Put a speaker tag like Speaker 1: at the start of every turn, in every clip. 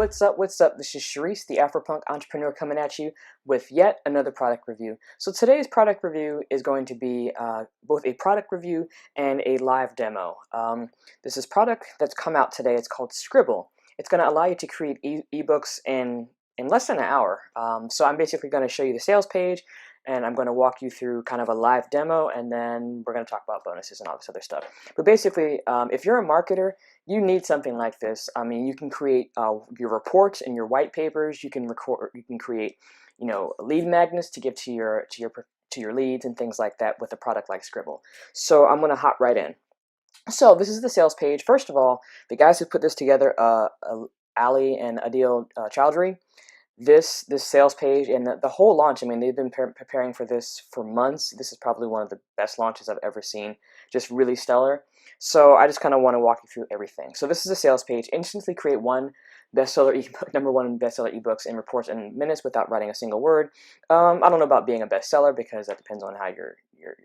Speaker 1: What's up? What's up? This is Sharice, the Afropunk entrepreneur, coming at you with yet another product review. So today's product review is going to be both a product review and a live demo. This is product that's come out today. It's called Sqribble. It's going to allow you to create ebooks in less than an hour. So I'm basically going to show you the sales page, and I'm going to walk you through kind of a live demo, and then we're going to talk about bonuses and all this other stuff. But basically, if you're a marketer, you need something like this. I mean, you can create your reports and your white papers. You can create, lead magnets to give to your leads and things like that with a product like Sqribble. So I'm going to hop right in. So this is the sales page. First of all, the guys who put this together, Ali and Adil Chowdhury, this sales page and the whole launch, I mean, they've been preparing for this for months. This is probably one of the best launches I've ever seen. Just really stellar. So I just kind of want to walk you through everything. So this is a sales page. Instantly create one bestseller ebook, #1 bestseller ebooks and reports in minutes without writing a single word. I don't know about being a bestseller because that depends on how your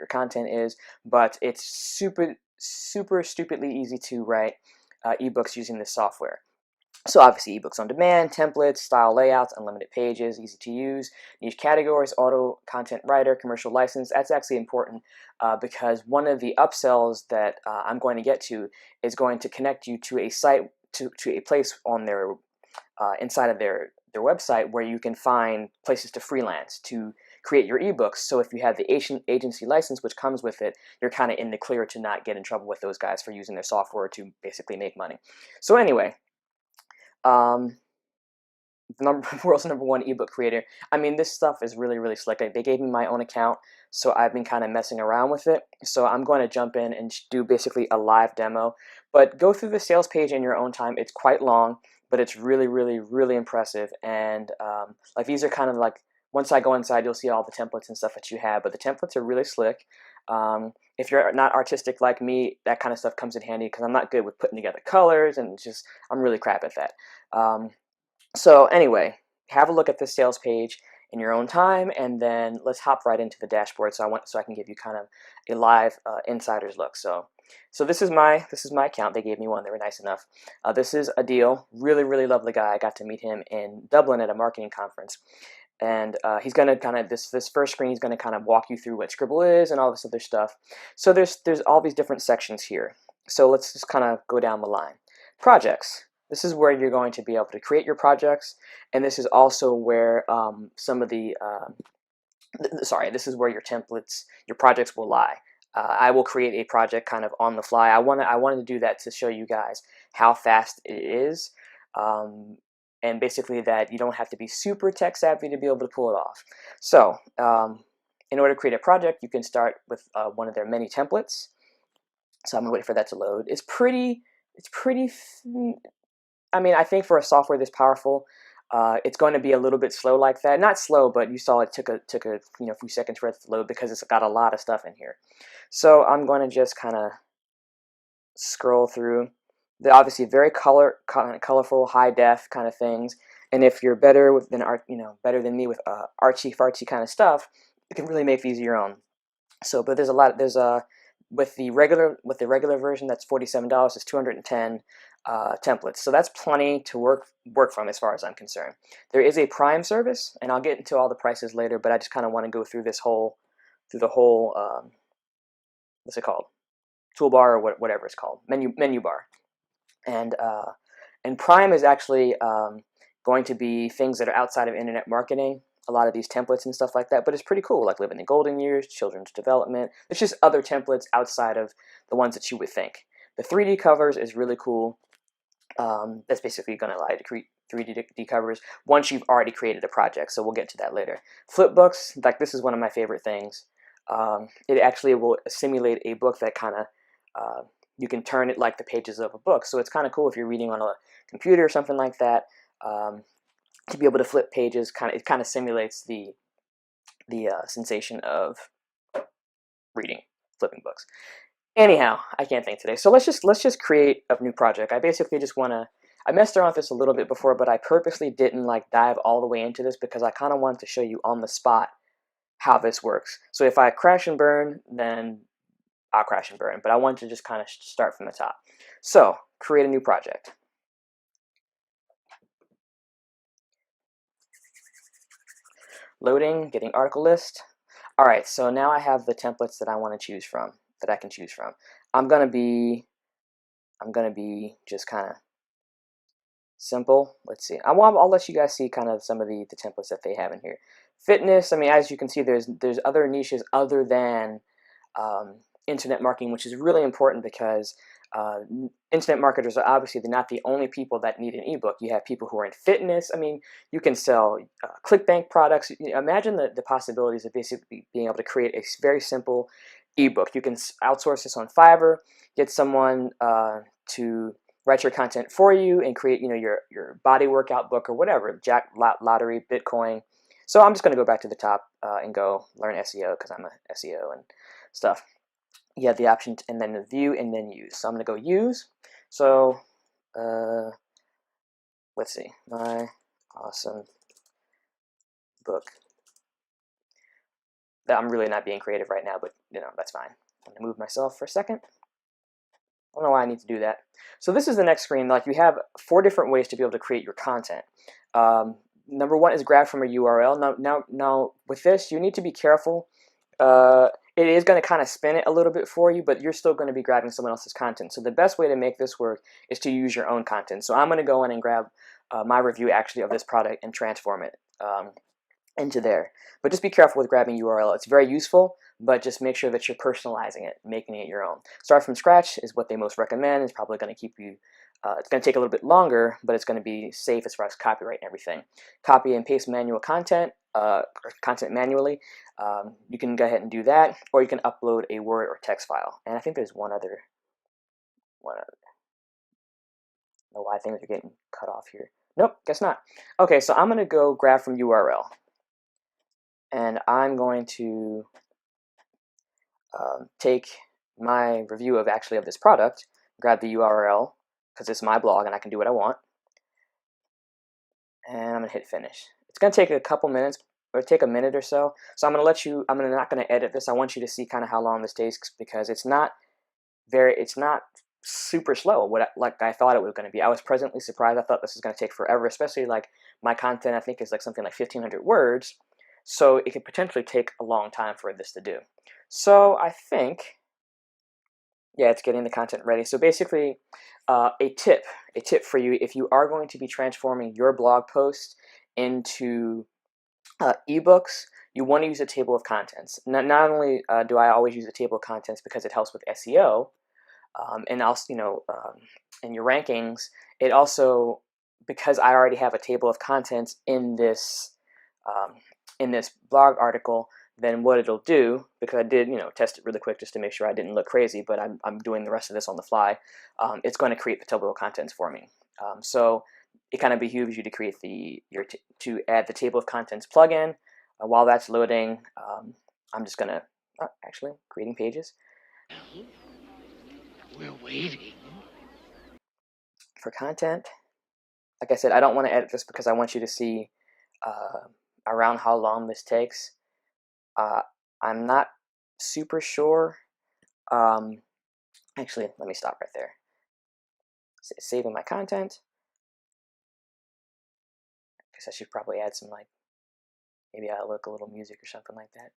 Speaker 1: content is, but it's super stupidly easy to write ebooks using this software. So obviously ebooks on demand, templates, style layouts, unlimited pages, easy to use, niche categories, auto content writer, commercial license. That's actually important because one of the upsells that I'm going to get to is going to connect you to a site, to a place on their inside of their website where you can find places to freelance, to create your ebooks. So if you have the agency license, which comes with it, you're kind of in the clear to not get in trouble with those guys for using their software to basically make money. So anyway, the world's #1 ebook creator. I mean, this stuff is really slick. They gave me my own account, so I've been kind of messing around with it. So I'm going to jump in and do basically a live demo. But go through the sales page in your own time. It's quite long, but it's really impressive. And like these are kind of like, once I go inside, you'll see all the templates and stuff that you have. But the templates are really slick. If you're not artistic like me, that kind of stuff comes in handy because I'm not good with putting together colors, and I'm really crap at that. So anyway, have a look at this sales page in your own time, and then let's hop right into the dashboard. So I can give you kind of a live insider's look. So this is my account. They gave me one. They were nice enough. This is Adil, really lovely guy. I got to meet him in Dublin at a marketing conference. And he's going to kind of, this first screen, he's going to kind of walk you through what Sqribble is and all this other stuff. So there's all these different sections here. So let's just kind of go down the line. Projects. This is where you're going to be able to create your projects, and this is also where some of the, this is where your templates, your projects will lie. I will create a project kind of on the fly. I wanted to do that to show you guys how fast it is. And basically that you don't have to be super tech savvy to be able to pull it off. So in order to create a project, you can start with one of their many templates. So I'm gonna wait for that to load. It's pretty, I mean, I think for a software this powerful, it's going to be a little bit slow like that. Not slow, but you saw it took a few seconds for it to load because it's got a lot of stuff in here. So I'm going to just kind of scroll through. They're obviously very colorful, high def kind of things. And if you're better better than me with artsy fartsy kind of stuff, you can really make these your own. So, but there's a lot. With the regular version, that's $47. It's 210 templates. So that's plenty to work from as far as I'm concerned. There is a Prime service, and I'll get into all the prices later. But I just kind of want to go through the whole what's it called? Toolbar, or whatever it's called, menu bar. And Prime is actually going to be things that are outside of internet marketing, a lot of these templates and stuff like that, but it's pretty cool, like Living the Golden Years, Children's Development. It's just other templates outside of the ones that you would think. The 3D covers is really cool. That's basically going to allow you to create 3D covers once you've already created a project, so we'll get to that later. Flipbooks, like this is one of my favorite things. It actually will simulate a book that kind of, you can turn it like the pages of a book. So it's kind of cool if you're reading on a computer or something like that, to be able to flip pages. It kind of simulates the sensation of flipping books. Anyhow, I can't think today. So let's just create a new project. I basically just want to, I messed around with this a little bit before, but I purposely didn't like dive all the way into this because I kind of wanted to show you on the spot how this works. So if I crash and burn, then I'll crash and burn, but I want to just kind of start from the top. So create a new project. Loading, getting article list. All right, so now I have the templates that I want to choose from, that I can choose from. I'm gonna be just kind of simple. Let's see. I'll let you guys see kind of some of the templates that they have in here. Fitness. I mean, as you can see, there's other niches other than internet marketing, which is really important because internet marketers are obviously not the only people that need an ebook. You have people who are in fitness. I mean, you can sell ClickBank products. Imagine the possibilities of basically being able to create a very simple ebook. You can outsource this on Fiverr, get someone to write your content for you and create, your body workout book or whatever, lottery, Bitcoin. So I'm just going to go back to the top and go learn SEO because I'm a SEO and stuff. You have the option and then the view and then use. So I'm going to go use. So let's see, my awesome book. I'm really not being creative right now, but that's fine. I'm going to move myself for a second. I don't know why I need to do that. So this is the next screen. Like, you have 4 different ways to be able to create your content. Number 1 is grab from a URL. Now with this, you need to be careful. It is going to kind of spin it a little bit for you, but you're still going to be grabbing someone else's content. So the best way to make this work is to use your own content. So I'm going to go in and grab my review actually of this product and transform it into there. But just be careful with grabbing URL. It's very useful, but just make sure that you're personalizing it, making it your own. Start from scratch is what they most recommend. It's probably going to keep you, it's going to take a little bit longer, but it's going to be safe as far as copyright and everything. Copy and paste manual content, or content manually. You can go ahead and do that, or you can upload a Word or text file. And I think there's one other. I don't know why things are getting cut off here. Nope, guess not. Okay, so I'm going to go grab from URL. And I'm going to take my review of this product, grab the URL, because it's my blog and I can do what I want. And I'm going to hit finish. It's going to take a couple minutes, or take a minute or so. So I'm going to let you, not going to edit this. I want you to see kind of how long this takes, because it's not super slow, like I thought it was going to be. I was pleasantly surprised. I thought this was going to take forever, especially like my content, I think, is like something like 1,500 words. So it could potentially take a long time for this to do. So I think, yeah, it's getting the content ready. So basically, a tip for you, if you are going to be transforming your blog post into ebooks, you want to use a table of contents. Not only do I always use a table of contents because it helps with SEO, and also, in your rankings, it also, because I already have a table of contents in this blog article, then what it'll do, because I did test it really quick just to make sure I didn't look crazy, but I'm doing the rest of this on the fly, it's going to create the table of contents for me. So it kind of behooves you to create to add the table of contents plugin. While that's loading, I'm just gonna actually creating pages.
Speaker 2: We're waiting
Speaker 1: for content. Like I said, I don't want to edit this because I want you to see around how long this takes. I'm not super sure. Actually, let me stop right there. Saving my content. I guess I should probably add some, like, maybe I'll look a little music or something like that.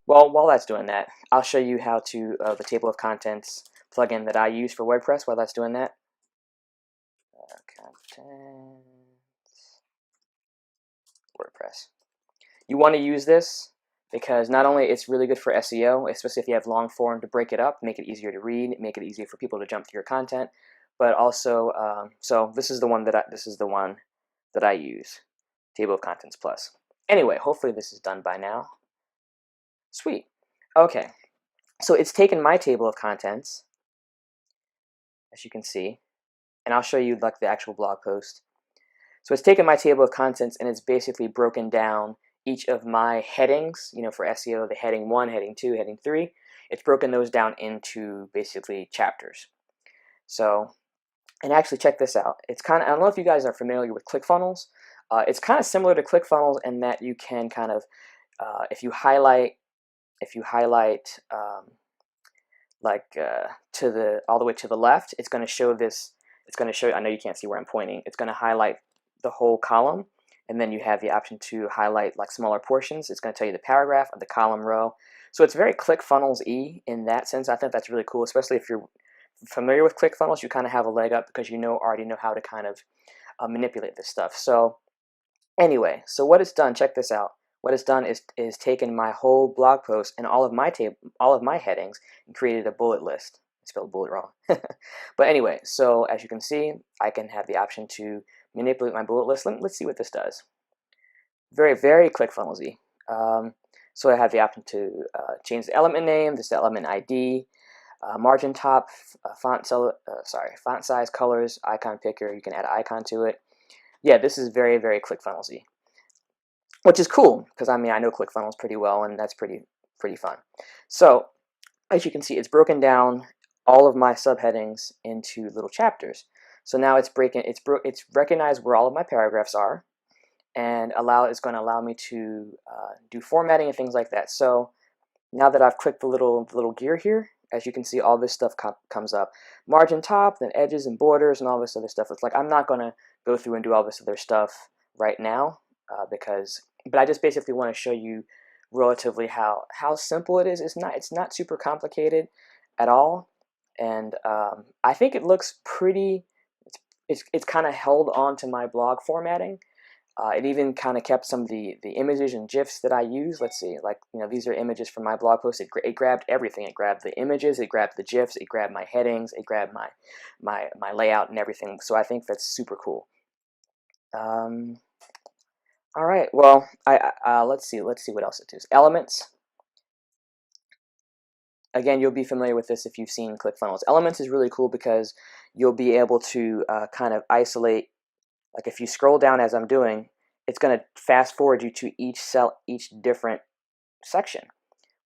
Speaker 1: Well, while that's doing that, I'll show you how to the table of contents plugin that I use for WordPress. While that's doing that, contents, WordPress. You want to use this because not only it's really good for SEO, especially if you have long form, to break it up, make it easier to read, make it easier for people to jump to your content, but also, so this is the one that I use, Table of Contents Plus. Anyway, hopefully this is done by now. Sweet. Okay, so it's taken my table of contents, as you can see, and I'll show you like the actual blog post. So it's taken my table of contents and it's basically broken down each of my headings, for SEO, the heading 1, heading 2, heading 3. It's broken those down into basically chapters. So, and actually check this out. It's kind of, I don't know if you guys are familiar with ClickFunnels. It's kind of similar to ClickFunnels in that you can kind of, if you highlight like to the all the way to the left, it's going to show this. It's going to show. I know you can't see where I'm pointing. It's going to highlight the whole column, and then you have the option to highlight like smaller portions. It's going to tell you the paragraph or the column row. So it's very ClickFunnels-y in that sense. I think that's really cool, especially if you're familiar with ClickFunnels. You kind of have a leg up because you already know how to kind of manipulate this stuff. So anyway, so what it's done, check this out. What it's done is taken my whole blog post and all of my headings and created a bullet list. I spelled bullet wrong. But anyway, so as you can see, I can have the option to manipulate my bullet list. Let's see what this does. Very, very ClickFunnels-y. So I have the option to change the element name, this element ID, margin top, font size, colors, icon picker. You can add an icon to it. Yeah, this is very, very ClickFunnels-y, which is cool because I mean I know ClickFunnels pretty well, and that's pretty fun. So as you can see, it's broken down all of my subheadings into little chapters. So now it's recognized where all of my paragraphs are, and it's going to allow me to do formatting and things like that. So now that I've clicked the little gear here, as you can see, all this stuff comes up. Margin top, then edges and borders and all this other stuff. It's like I'm not going to go through and do all this other stuff right now but I just basically want to show you relatively how simple it is. It's not super complicated at all, and I think it looks pretty. It's kind of held on to my blog formatting. It even kind of kept some of the images and GIFs that I use. Let's see, like, these are images from my blog post. It grabbed everything. It grabbed the images, it grabbed the GIFs, it grabbed my headings, it grabbed my layout and everything. So I think that's super cool. All right, well, let's see what else it is. Elements. Again, you'll be familiar with this if you've seen ClickFunnels. Elements is really cool because you'll be able to kind of isolate. Like if you scroll down as I'm doing, it's going to fast forward you to each cell, each different section,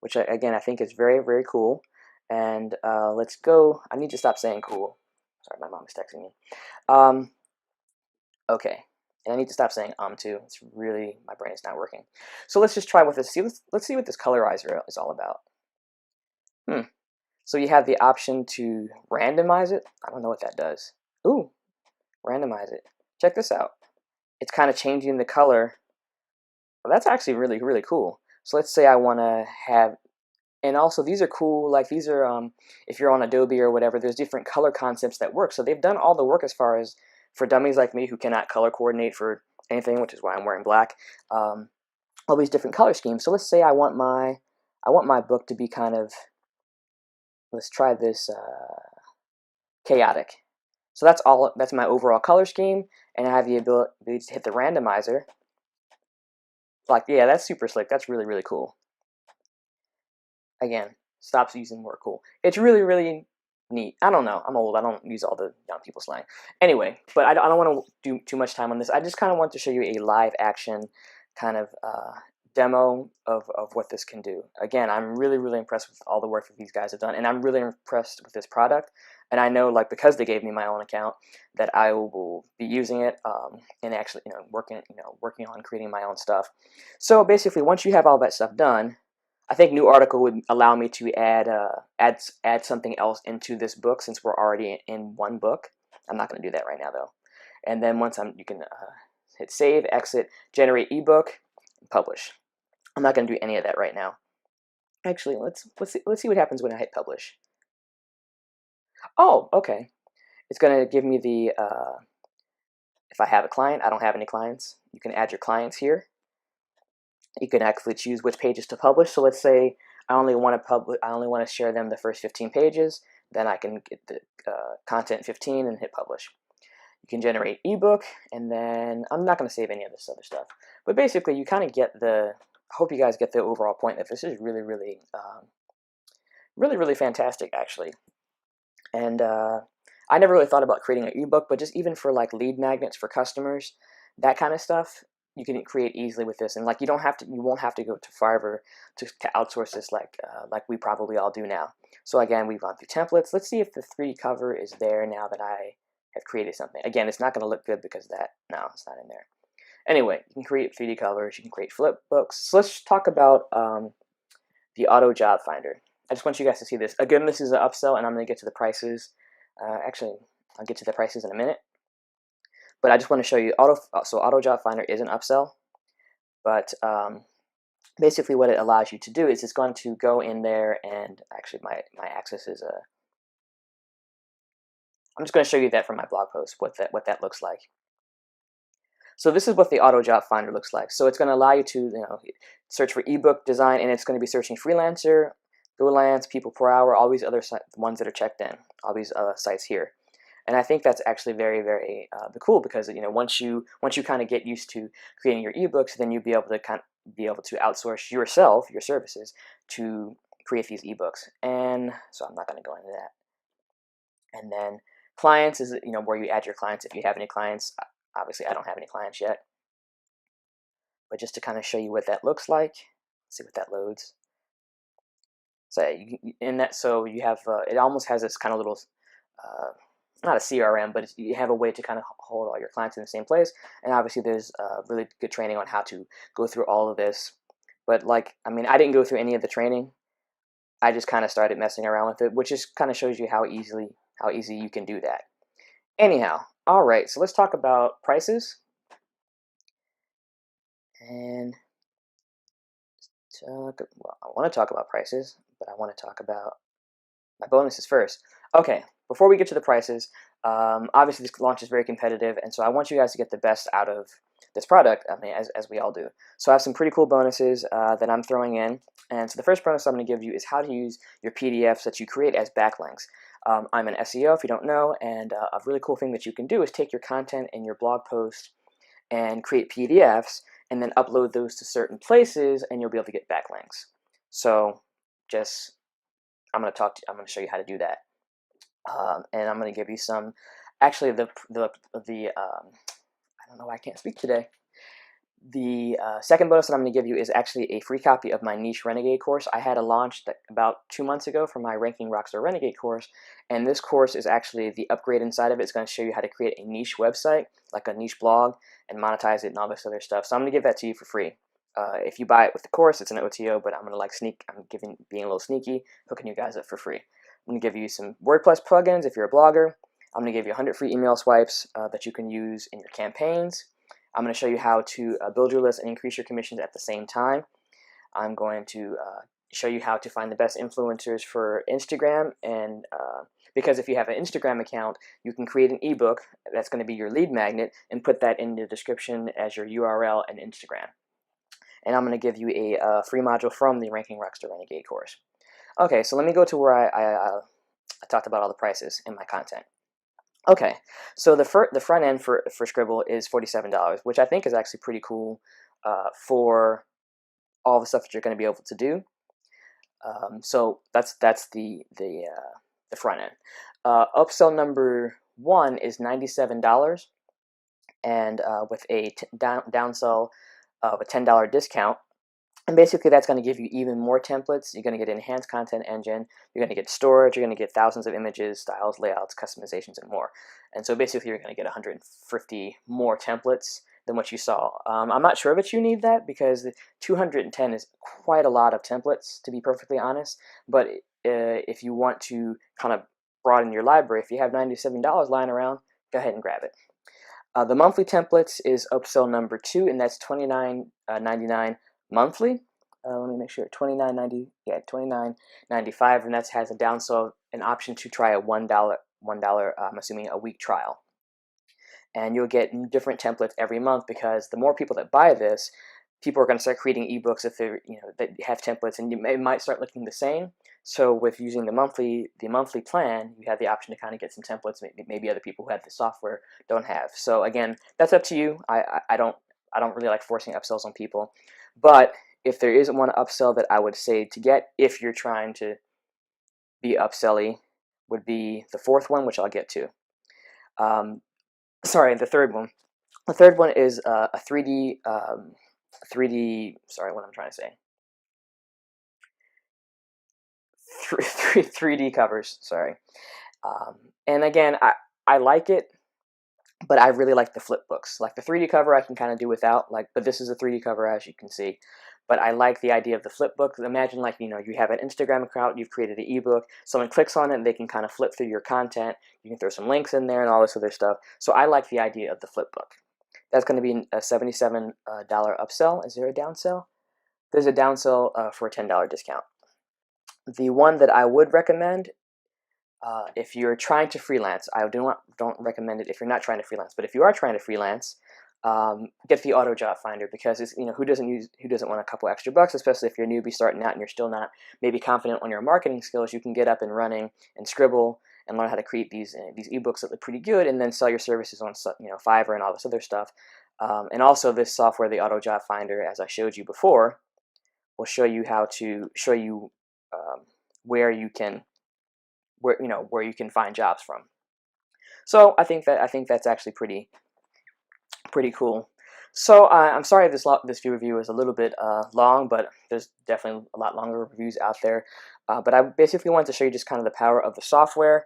Speaker 1: which again I think is very, very cool. And let's go. I need to stop saying cool. Sorry, my mom is texting me. Okay, and I need to stop saying too. It's really, my brain is not working. So let's just try with this. Let's see what this colorizer is all about. So you have the option to randomize it. I don't know what that does. Ooh, randomize it. Check this out. It's kind of changing the color. Well, that's actually really, really cool. So let's say I want to have, and also these are cool, like these are, if you're on Adobe or whatever, there's different color concepts that work. So they've done all the work as far as for dummies like me who cannot color coordinate for anything, which is why I'm wearing black, all these different color schemes. So let's say I want my book to be kind of, let's try this, chaotic. So that's my overall color scheme, and I have the ability to hit the randomizer. Like, yeah, that's super slick. That's really, really cool. Again, stops using more cool. It's really, really neat. I don't know. I'm old. I don't use all the young people slang. Anyway, but I don't want to do too much time on this. I just kind of want to show you a live action kind of demo of what this can do. Again, I'm really, really impressed with all the work that these guys have done, and I'm really impressed with this product. And I know, like, because they gave me my own account, that I will be using it and actually, working on creating my own stuff. So basically, once you have all that stuff done, I think New Article would allow me to add something else into this book since we're already in one book. I'm not going to do that right now though. And then you can hit save, exit, generate ebook, and publish. I'm not going to do any of that right now. Actually, let's see what happens when I hit publish. Oh, okay. It's going to give me the if I have a client. I don't have any clients. You can add your clients here. You can actually choose which pages to publish. So let's say I only want to share them the first 15 pages. Then I can get the content 15 and hit publish. You can generate ebook, and then I'm not going to save any of this other stuff. But basically, you kind of get the. I hope you guys get the overall point that this is really, really, really, really fantastic, actually. And I never really thought about creating an ebook, but just even for like lead magnets for customers, that kind of stuff, you can create easily with this. And like you won't have to go to Fiverr to outsource this like we probably all do now. So again, we've gone through templates. Let's see if the 3D cover is there now that I have created something. Again, it's not going to look good because no, it's not in there. Anyway, you can create 3D covers. You can create flip books. So let's talk about the Auto Job Finder. I just want you guys to see this. Again, this is an upsell, and I'm going to get to the prices. Actually, I'll get to the prices in a minute. But I just want to show you, Auto Job Finder is an upsell, but basically what it allows you to do is it's going to go in there and, actually my access is, I'm just going to show you that from my blog post, what that looks like. So this is what the Auto Job Finder looks like. So it's going to allow you to, search for ebook design, and it's going to be searching freelancer, freelance, people per hour, all these other ones that are checked in, all these sites here. And I think that's actually very, very cool, because once you kind of get used to creating your ebooks, then you'll be able to outsource your services to create these ebooks. And so I'm not going to go into that. And then clients is where you add your clients if you have any clients. Obviously, I don't have any clients yet, but just to kind of show you what that looks like. Let's see what that loads. So you have it almost has this kind of little. Not a CRM, but you have a way to kind of hold all your clients in the same place. And obviously there's really good training on how to go through all of this. But I didn't go through any of the training. I just kind of started messing around with it, which just kind of shows you how easy you can do that. Anyhow, all right, so let's talk about prices. And well, I want to talk about prices, but I want to talk about my bonuses first. Okay, before we get to the prices, obviously this launch is very competitive, and so I want you guys to get the best out of this product, as we all do. So I have some pretty cool bonuses that I'm throwing in, and so the first bonus I'm going to give you is how to use your PDFs that you create as backlinks. I'm an SEO, if you don't know, and a really cool thing that you can do is take your content and your blog post and create PDFs, and then upload those to certain places, and you'll be able to get backlinks. So I'm going to show you how to do that. And I'm going to give you some, actually I don't know why I can't speak today. The second bonus that I'm going to give you is actually a free copy of my Niche Renegade course. I had a launch about 2 months ago for my Ranking Rockstar Renegade course, and this course is actually the upgrade inside of it. It's going to show you how to create a niche website, like a niche blog, and monetize it and all this other stuff. So I'm going to give that to you for free. If you buy it with the course, it's an OTO, but I'm going to being a little sneaky, hooking you guys up for free. I'm going to give you some WordPress plugins if you're a blogger. I'm going to give you 100 free email swipes that you can use in your campaigns. I'm going to show you how to build your list and increase your commissions at the same time. I'm going to show you how to find the best influencers for Instagram, and because if you have an Instagram account, you can create an ebook that's going to be your lead magnet and put that in the description as your URL and Instagram. And I'm going to give you a free module from the Ranking Rockstar Renegade course. Okay, so let me go to where I talked about all the prices in my content. Okay, so the front end for Sqribble is $47, which I think is actually pretty cool for all the stuff that you're going to be able to do. So that's the front end. Upsell number 1 is $97, and with a downsell of a $10 discount. And basically that's going to give you even more templates. You're going to get enhanced content engine, you're going to get storage, you're going to get thousands of images, styles, layouts, customizations, and more. And so basically you're going to get 150 more templates than what you saw. I'm not sure that you need that, because 210 is quite a lot of templates, to be perfectly honest. But if you want to kind of broaden your library, if you have $97 lying around, go ahead and grab it. The monthly templates is upsell number 2, and that's $29.99 monthly. Let me make sure, $29.95, and that has a downsell, an option to try a $1, I'm assuming a week trial. And you'll get different templates every month, because the more people that buy this, people are going to start creating ebooks if they that have templates, and it might start looking the same. So with using the monthly plan, you have the option to kind of get some templates maybe other people who have the software don't have. So again, that's up to you. I don't really like forcing upsells on people, but if there is one upsell that I would say to get if you're trying to be upselly, would be the 4th one, which I'll get to. Sorry, the 3rd one. The 3rd one is a 3D. Sorry, what I'm trying to say. 3D covers. Sorry. And again, I like it, but I really like the flip books. Like the 3D cover, I can kind of do without. But this is a 3D cover, as you can see. but I like the idea of the flip book. Imagine, like, you have an Instagram account, you've created an ebook, someone clicks on it and they can kind of flip through your content. You can throw some links in there and all this other stuff. So I like the idea of the flip book. That's going to be a $77 upsell. Is there a downsell? There's a downsell for a $10 discount. The one that I would recommend, if you're trying to freelance, I don't recommend it if you're not trying to freelance. But if you are trying to freelance, get the auto job finder, because it's, who doesn't want a couple extra bucks, especially if you're a newbie starting out and you're still not maybe confident on your marketing skills. You can get up and running in Sqribble and learn how to create these ebooks that look pretty good, and then sell your services on Fiverr and all this other stuff. And also, this software, the auto job finder, as I showed you before, will show you where you can find jobs from. So I think that's actually pretty cool. So I'm sorry this review is a little bit long, but there's definitely a lot longer reviews out there. But I basically wanted to show you just kind of the power of the software.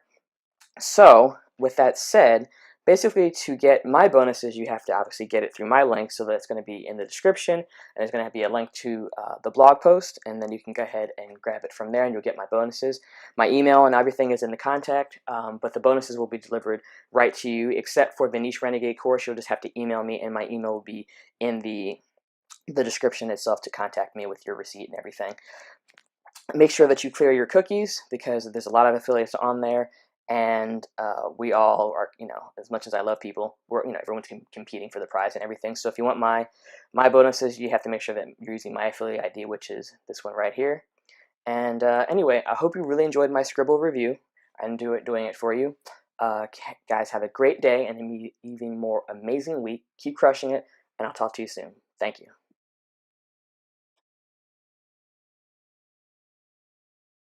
Speaker 1: So with that said, basically, to get my bonuses, you have to obviously get it through my link, so that it's going to be in the description, and there's going to be a link to the blog post, and then you can go ahead and grab it from there, and you'll get my bonuses. My email and everything is in the contact, but the bonuses will be delivered right to you, except for the Niche Renegade course. You'll just have to email me, and my email will be in the description itself to contact me with your receipt and everything. Make sure that you clear your cookies, because there's a lot of affiliates on there. And we all are, as much as I love people, everyone's competing for the prize and everything. So if you want my bonuses, you have to make sure that you're using my affiliate ID, which is this one right here. And anyway, I hope you really enjoyed my Sqribble review. I'm doing it for you. Guys, have a great day and an even more amazing week. Keep crushing it, and I'll talk to you soon. Thank you.